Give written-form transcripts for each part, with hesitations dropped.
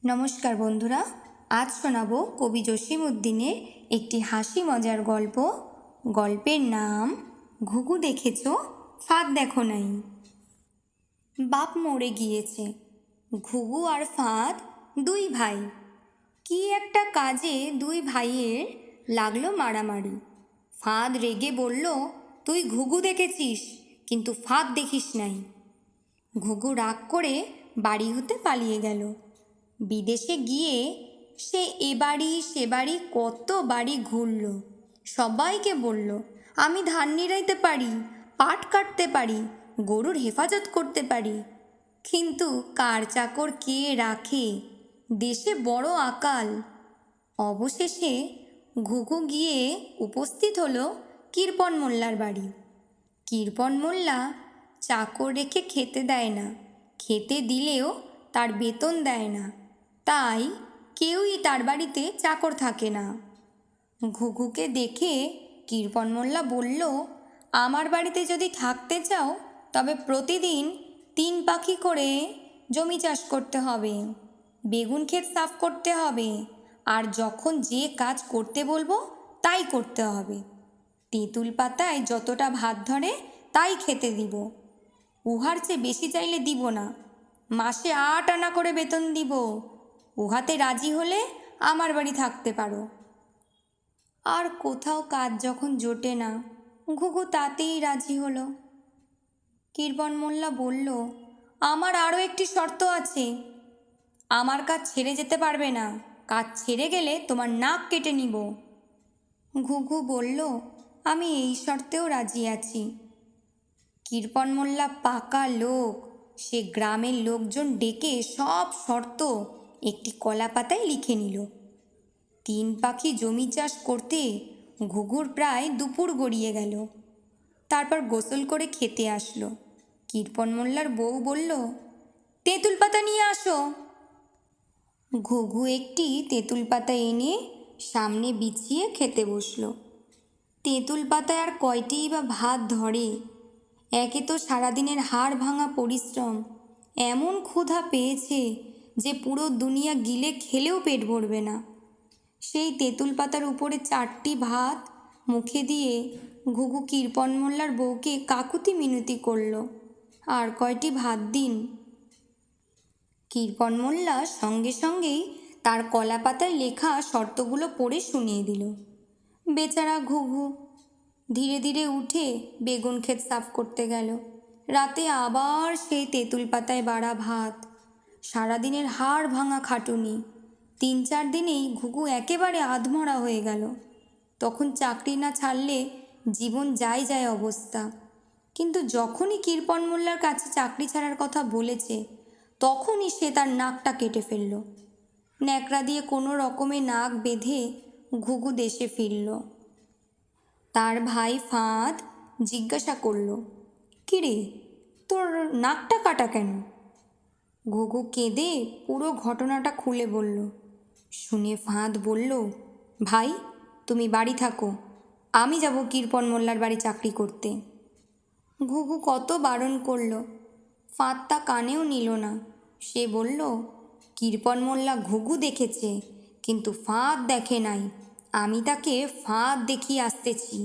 নমস্কার বন্ধুরা, আজ শোনাবো কবি জসীমউদ্দিনের একটি হাসি মজার গল্প। গল্পের নাম ঘুঘু দেখেছ, ফাঁদ দেখো নাই। বাপ মরে গিয়েছে। ঘুঘু আর ফাঁদ দুই ভাই। কি একটা কাজে দুই ভাইয়ের লাগলো মারামারি। ফাঁদ রেগে বলল, তুই ঘুঘু দেখেছিস কিন্তু ফাঁদ দেখিস নাই। ঘুঘু রাগ করে বাড়ি হতে পালিয়ে গেল। বিদেশে গিয়ে সে এ বাড়ি সে বাড়ি কত বাড়ি ঘুরল। সবাইকে বলল, আমি ধান নিড়াইতে পারি, পাট কাটতে পারি, গরুর হেফাজত করতে পারি। কিন্তু কার চাকর কে রাখে, দেশে বড় আকাল। অবশেষে ঘুঘু গিয়ে উপস্থিত হলো কৃপণ মোল্লার বাড়ি। কৃপণ মোল্লা চাকর রেখে খেতে দেয় না, খেতে দিলেও তার বেতন দেয় না, তাই কেউই তার বাড়িতে চাকর থাকে না। ঘুঘুকে দেখে কৃপণ মোল্লা বলল, আমার বাড়িতে যদি থাকতে চাও তবে প্রতিদিন 3 পাখি করে জমি চাষ করতে হবে, বেগুন ক্ষেত সাফ করতে হবে, আর যখন যে কাজ করতে বলবো তাই করতে হবে। তেঁতুল পাতায় যতটা ভাত ধরে তাই খেতে দিব, উহার চেয়ে বেশি চাইলে দিব না। মাসে 8 আনা করে বেতন দিব, উহাতে রাজি হলে আমার বাড়ি থাকতে পারো। আর কোথাও কাজ যখন জোটে না, ঘুঘু তাতেই রাজি হলো। কৃপণ মোল্লা বলল, আমার আরও একটি শর্ত আছে। আমার কাজ ছেড়ে যেতে পারবে না, কাজ ছেড়ে গেলে তোমার নাক কেটে নিব। ঘুঘু বলল, আমি এই শর্তেও রাজি আছি। কৃপণ মোল্লা পাকা লোক, সে গ্রামের লোকজন ডেকে সব শর্ত একটি কলা পাতায় লিখে নিল। 3 পাখি জমি চাষ করতে ঘুঘুর প্রায় দুপুর গড়িয়ে গেল। তারপর গোসল করে খেতে আসলো। কৃপণ মোল্লার বউ বলল, তেঁতুল পাতা নিয়ে আসো। ঘুঘু একটি তেঁতুল পাতা এনে সামনে বিছিয়ে খেতে বসলো। তেঁতুল পাতায় আর কয়টিই বা ভাত ধরে। একে তো সারাদিনের হাড় ভাঙা পরিশ্রম, এমন ক্ষুধা পেয়েছে যে পুরো দুনিয়া গিলে খেলেও পেট ভরবে না। সেই তেঁতুল পাতার উপরে 4টি ভাত মুখে দিয়ে ঘুঘু কৃপণ মোল্লার বউকে কাকুতি মিনতি করল, আর কয়টি ভাত দিন। কৃপণ মোল্লা সঙ্গে সঙ্গেই তার কলা পাতায় লেখা শর্তগুলো পড়ে শুনিয়ে দিল। বেচারা ঘুঘু ধীরে ধীরে উঠে বেগুন ক্ষেত সাফ করতে গেল। রাতে আবার সেই তেঁতুল পাতায় বাড়া ভাত, সারাদিনের হাড় ভাঙা খাটুনি। 3-4 দিনেই ঘুঘু একেবারে আধমরা হয়ে গেল। তখন চাকরি না ছাড়লে জীবন যায় যায় অবস্থা। কিন্তু যখনই কৃপণ মোল্লার কাছে চাকরি ছাড়ার কথা বলেছে, তখনই সে তার নাকটা কেটে ফেলল। ন্যাকড়া দিয়ে কোনো রকমে নাক বেঁধে ঘুঘু দেশে ফিরল। তার ভাই ফাঁদ জিজ্ঞাসা করল, কিরে, তোর নাকটা কাটা কেন? ঘুঘু কেঁদে পুরো ঘটনাটা খুলে বলল। শুনে ফাঁদ বলল, ভাই তুমি বাড়ি থাকো, আমি যাব কৃপণ মোল্লার বাড়ি চাকরি করতে। ঘুঘু কত বারণ করল, ফাঁদ তা কানেও নিল না। সে বলল, কৃপণ মোল্লা ঘুঘু দেখেছে কিন্তু ফাঁদ দেখে নাই, আমি তাকে ফাঁদ দেখিয়ে আসতেছি।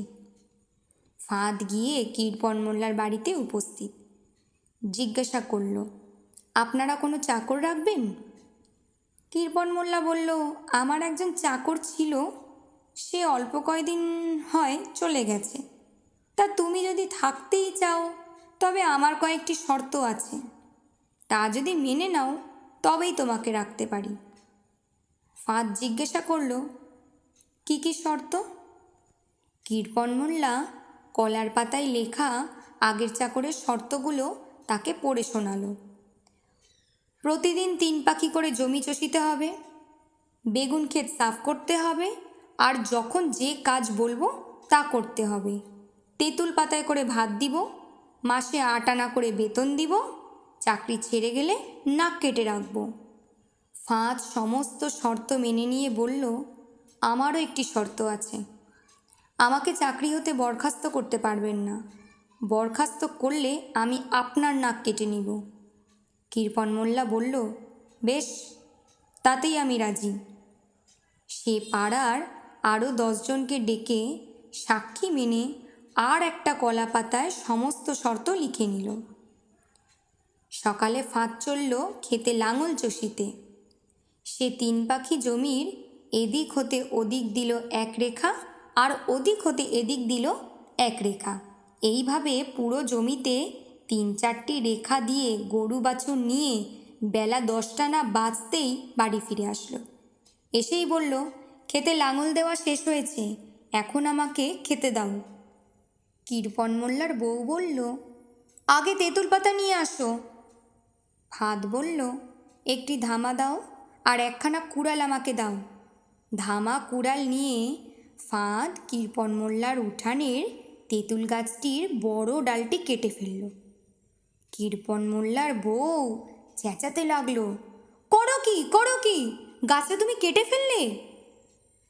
ফাঁদ গিয়ে কৃপণ মোল্লার বাড়িতে উপস্থিত। জিজ্ঞাসা করল, আপনারা কোনো চাকর রাখবেন? কৃপণ মোল্লা বলল, আমার একজন চাকর ছিল, সে অল্প কয়দিন হয় চলে গেছে। তা তুমি যদি থাকতেই চাও তবে আমার কয়েকটি শর্ত আছে, তা যদি মেনে নাও তবেই তোমাকে রাখতে পারি। ফাঁদ জিজ্ঞাসা করল, কি কি শর্ত? কৃপণ মোল্লা কলার পাতায় লেখা আগের চাকরের শর্তগুলো তাকে পড়ে শোনালো। প্রতিদিন 3 পাখি করে জমি চষিতে হবে, বেগুন ক্ষেত সাফ করতে হবে, আর যখন যে কাজ বলবো তা করতে হবে। তেঁতুল পাতায় করে ভাত দিব, মাসে 8 আনা করে বেতন দিব, চাকরি ছেড়ে গেলে নাক কেটে রাখবো। ফাঁদ সমস্ত শর্ত মেনে নিয়ে বলল, আমারও একটি শর্ত আছে। আমাকে চাকরি হতে বরখাস্ত করতে পারবেন না, বরখাস্ত করলে আমি আপনার নাক কেটে নিব। কৃপণ মোল্লা বলল, বেশ, তাতেই আমি রাজি। সে পাড়ার আরও 10 জনকে ডেকে সাক্ষী মেনে আর একটা কলা পাতায় সমস্ত শর্ত লিখে নিল। সকালে ফাঁদ চলল খেতে লাঙল চষিতে। সে 3 পাখি জমির এদিক হতে ওদিক দিল 1 রেখা, আর ওদিক হতে এদিক দিল 1 রেখা। এইভাবে পুরো জমিতে 3-4টি রেখা দিয়ে গরু বাছুর নিয়ে বেলা 10টা না বাজতেই বাড়ি ফিরে আসলো। এসেই বলল, খেতে লাঙল দেওয়া শেষ হয়েছে, এখন আমাকে খেতে দাও। কৃপণ মোল্লার বউ বলল, আগে তেঁতুল পাতা নিয়ে আসো। ফাঁদ বলল, একটি ধামা দাও আর 1খানা কুড়াল আমাকে দাও। ধামা কুড়াল নিয়ে ফাঁদ কৃপণ মোল্লার উঠানের তেঁতুল গাছটির বড় ডালটি কেটে ফেলল। কৃপণ মোল্লার বউ চেঁচাতে লাগলো, করো কি, গাছটা তুমি কেটে ফেললে?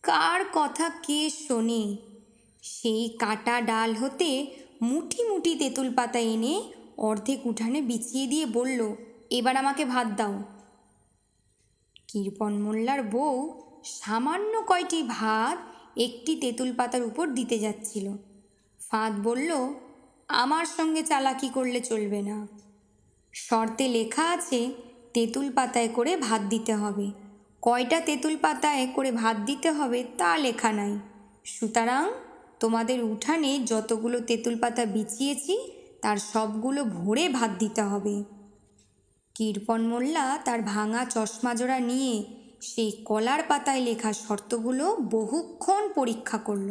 কার কথা কে শোনে? সেই কাটা ডাল হতে মুঠি মুঠি তেঁতুল পাতা এনে অর্ধেক উঠানে বিছিয়ে দিয়ে বলল, এবার আমাকে ভাত দাও। কৃপণ মোল্লার বউ সামান্য কয়টি ভাত একটি তেঁতুল পাতার উপর দিতে যাচ্ছিল। ফাঁদ বলল, আমার সঙ্গে চালাকি করলে চলবে না। শর্তে লেখা আছে তেঁতুল পাতায় করে ভাত দিতে হবে। কয়টা তেঁতুল পাতায় করে ভাত দিতে হবে তা লেখা নাই। সুতরাং তোমাদের উঠানে যতগুলো তেঁতুল পাতা বিছিয়েছি তার সবগুলো ভরে ভাত দিতে হবে। কৃপণ মোল্লা তার ভাঙা চশমাজোড়া নিয়ে সেই কলার পাতায় লেখা শর্তগুলো বহুক্ষণ পরীক্ষা করল।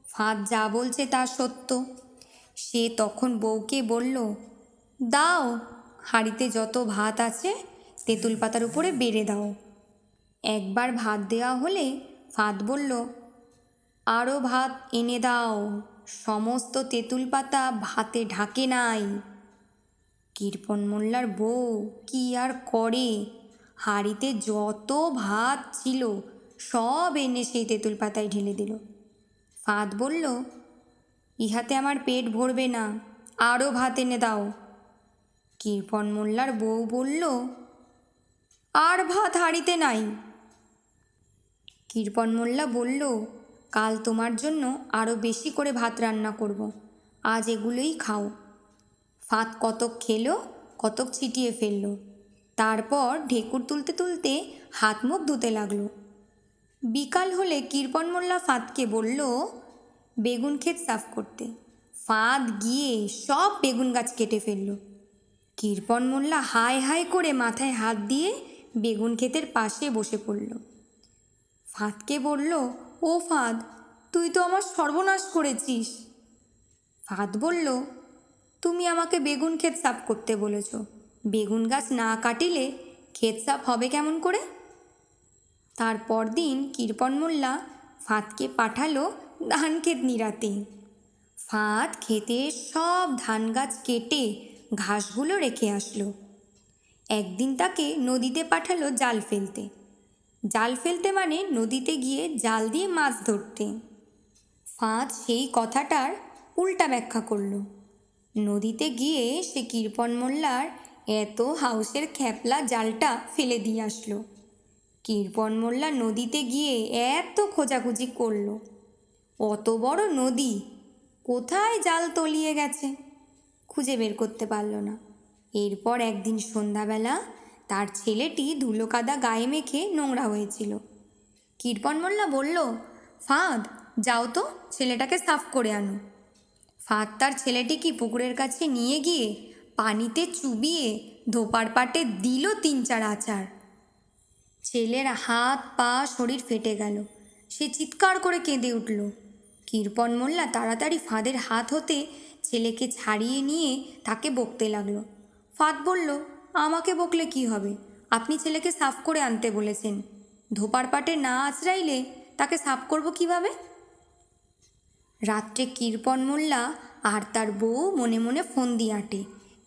ফাঁদ যা বলছে তা সত্য। সে তখন বউকে বলল, দাও, হাঁড়িতে যত ভাত আছে তেঁতুল পাতার উপরে বেড়ে দাও। একবার ভাত দেওয়া হলে ফাঁদ বলল, আরও ভাত এনে দাও, সমস্ত তেঁতুল পাতা ভাতে ঢাকে নাই। কৃপণ মোল্লার বউ কি আর করে, হাঁড়িতে যত ভাত ছিল সব এনে সেই তেঁতুল পাতায় ঢেলে দিল। ফাঁদ বলল, ইহাতে আমার পেট ভরবে না, আরও ভাত এনে দাও। কৃপণ মোল্লার বউ বলল, আর ভাত হাঁড়িতে নাই। কৃপণ মোল্লা বলল, কাল তোমার জন্য আরও বেশি করে ভাত রান্না করব, আজ এগুলোই খাও। ফাঁদ কতক খেলো, কতক ছিটিয়ে ফেলল। তারপর ঢেকুর তুলতে তুলতে হাত মুখ ধুতে লাগলো। বিকাল হলে কৃপণ মোল্লা ফাঁদকে বলল বেগুন ক্ষেত সাফ করতে। ফাঁদ গিয়ে সব বেগুন গাছ কেটে ফেলল। কৃপণ মোল্লা হায় হায় করে মাথায় হাত দিয়ে বেগুন ক্ষেতের পাশে বসে পড়ল। ফাঁদকে বলল, ও ফাঁদ, তুই তো আমার সর্বনাশ করেছিস। ফাঁদ বলল, তুমি আমাকে বেগুন ক্ষেত সাফ করতে বলেছ, বেগুন গাছ না কাটিলে ক্ষেত সাফ হবে কেমন করে? তারপর দিন কৃপণ মোল্লা ফাঁদকে পাঠালো ধান ক্ষেত নিড়াতে। ফাঁদ খেতে সব ধান গাছ কেটে ঘাসগুলো রেখে আসলো। একদিন তাকে নদীতে পাঠালো জাল ফেলতে। জাল ফেলতে মানে নদীতে গিয়ে জাল দিয়ে মাছ ধরতে। ফাঁদ সেই কথাটার উল্টা ব্যাখ্যা করল। নদীতে গিয়ে সে কৃপণ মোল্লার এত হাউসের খ্যাপলা জালটা ফেলে দিয়ে আসলো। কৃপণ মোল্লা নদীতে গিয়ে এত খোঁজাখুঁজি করল, অত বড় নদী, কোথায় জাল তলিয়ে গেছে খুঁজে বের করতে পারল না। এরপর একদিন সন্ধ্যাবেলা তার ছেলেটি ধুলো কাদা গায়ে মেখে নোংরা হয়েছিল। কৃপণ মোল্লা বলল, ফাঁদ, যাও তো ছেলেটাকে সাফ করে আনো। ফাঁদ তার ছেলেটিকে পুকুরের কাছে নিয়ে গিয়ে পানিতে চুবিয়ে ধোপার পাটে দিল 3-4 আছাড়। ছেলের হাত পা শরীর ফেটে গেল। সে চিৎকার করে কেঁদে উঠল। কৃপণ মোল্লা তাড়াতাড়ি ফাঁদের হাত হতে ছেলেকে ছাড়িয়ে নিয়ে তাকে বকতে লাগলো। ফাঁদ বলল, আমাকে বকলে কি হবে, আপনি ছেলেকে সাফ করে আনতে বলেছেন, ধোপার পাটে না আঁচড়াইলে তাকে সাফ করব কিভাবে? রাত্রে কৃপণ মোল্লা আর তার বউ মনে মনে ফন্দি আঁটে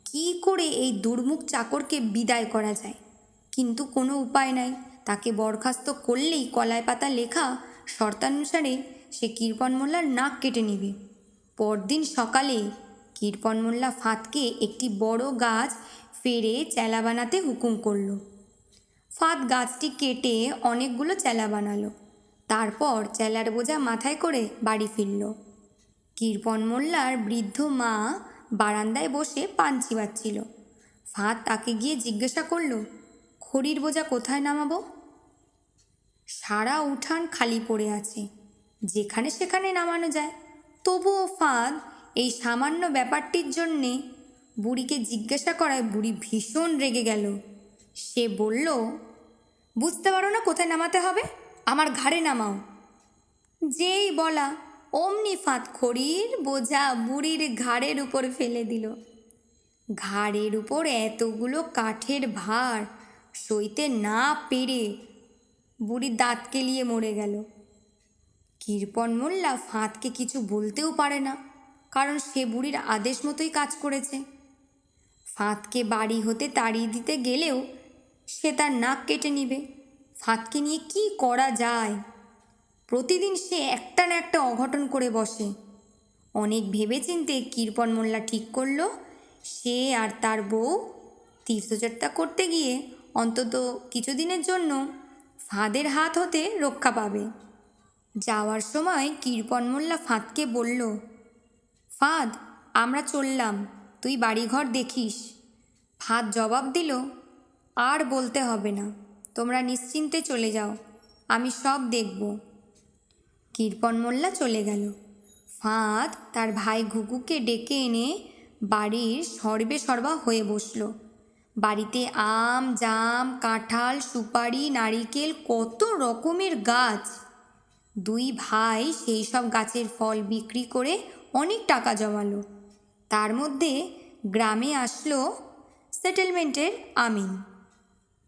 কী করে এই দুর্মুখ চাকরকে বিদায় করা যায়। কিন্তু কোনো উপায় নাই, তাকে বরখাস্ত করলেই কলায় পাতা লেখা শর্তানুসারে সে কৃপণ মোল্লার নাক কেটে নেবে। পরদিন সকালে কৃপণ মোল্লা ফাঁদকে একটি বড় গাছ ফেরে চেলা বানাতে হুকুম করল। ফাঁদ গাছটি কেটে অনেকগুলো চেলা বানালো। তারপর চেলার বোঝা মাথায় করে বাড়ি ফিরল। কৃপণ মোল্লার বৃদ্ধ মা বারান্দায় বসে পান চিবাচ্ছিল। ফাঁদ তাকে গিয়ে জিজ্ঞাসা করলো, খড়ির বোঝা কোথায় নামাবো? সারা উঠান খালি পড়ে আছে, যেখানে সেখানে নামানো যায়। তবুও ফাঁদ এই সামান্য ব্যাপারটির জন্যে বুড়িকে জিজ্ঞাসা করায় বুড়ি ভীষণ রেগে গেল। সে বলল, বুঝতে পারো না কোথায় নামাতে হবে? আমার ঘাড়ে নামাও। যেই বলা অমনি ফাঁদ খড়ির বোঝা বুড়ির ঘাড়ের উপর ফেলে দিল। ঘাড়ের উপর এতগুলো কাঠের ভার সইতে না পেরে বুড়ির দাঁত কেলিয়ে মরে গেল। কৃপণ মোল্লা ফাঁদকে কিছু বলতেও পারে না, কারণ সে বুড়ির আদেশ মতোই কাজ করেছে। ফাঁদকে বাড়ি হতে তাড়িয়ে দিতে গেলেও সে তার নাক কেটে নিবে। ফাঁদকে নিয়ে কি করা যায়? প্রতিদিন সে একটা না একটা অঘটন করে বসে। অনেক ভেবেচিন্তে কৃপণ মোল্লা ঠিক করলো সে আর তার বউ তীর্থযাত্রা করতে গিয়ে অন্তত কিছুদিনের জন্য ফাঁদের হাত হতে রক্ষা পাবে। যাওয়ার সময় কৃপণ মোল্লা ফাঁদকে বলল, ফাঁদ, আমরা চললাম, তুই বাড়িঘর দেখিস। ফাঁদ জবাব দিল, আর বলতে হবে না, তোমরা নিশ্চিন্তে চলে যাও, আমি সব দেখব। কৃপণ মোল্লা চলে গেল। ফাঁদ তার ভাই ঘুঘুকে ডেকে এনে বাড়ির সর্বে সর্বা হয়ে বসল। বাড়িতে আম, জাম, কাঁঠাল, সুপারি, নারিকেল, কত রকমের গাছ। দুই ভাই সেই সব গাছের ফল বিক্রি করে অনেক টাকা জমালো। তার মধ্যে গ্রামে আসলো সেটেলমেন্টের আমিন।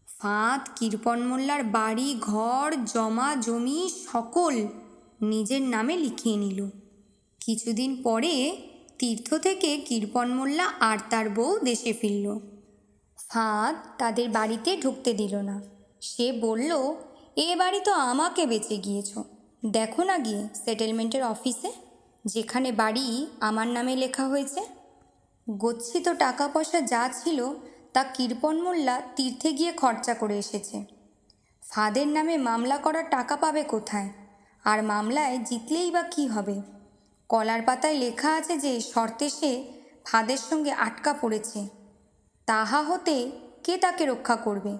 ফাঁদ কৃপণ মোল্লার বাড়ি ঘর জমা জমি সকল নিজের নামে লিখিয়ে নিল। কিছুদিন পরে তীর্থ থেকে কৃপণ মোল্লা আর তার বউ দেশে ফিরল। ফাঁদ তাদের বাড়িতে ঢুকতে দিল না। সে বলল, এ বাড়ি তো আমাকে বেচে গিয়েছ, দেখো না গিয়ে সেটেলমেন্টের অফিসে, যেখানে বাড়ি আমার নামে লেখা হয়েছে। গচ্ছিত টাকা পয়সা যা ছিল তা কৃপণ মোল্লা তীর্থে গিয়ে খরচা করে এসেছে। ফাঁদের নামে মামলা করার টাকা পাবে কোথায়? আর মামলায় জিতলেই বা কী হবে? কলার পাতায় লেখা আছে যে শর্তে সে ফাঁদের সঙ্গে আটকা পড়েছে, তাহা হতে কে তাকে রক্ষা করবে?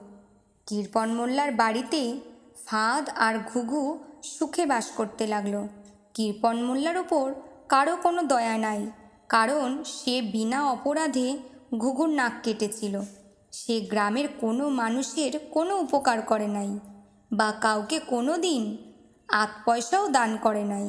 কৃপণ মোল্লার বাড়িতে ফাঁদ আর ঘুঘু সুখে বাস করতে লাগলো। কৃপণ মোল্লার ওপর কারো কোনো দয়া নাই, কারণ সে বিনা অপরাধে ঘুঘুর নাক কেটেছিল। সে গ্রামের কোনো মানুষের কোনো উপকার করে নাই, বা কাউকে কোনো দিন ৮ পয়সাও দান করে নাই।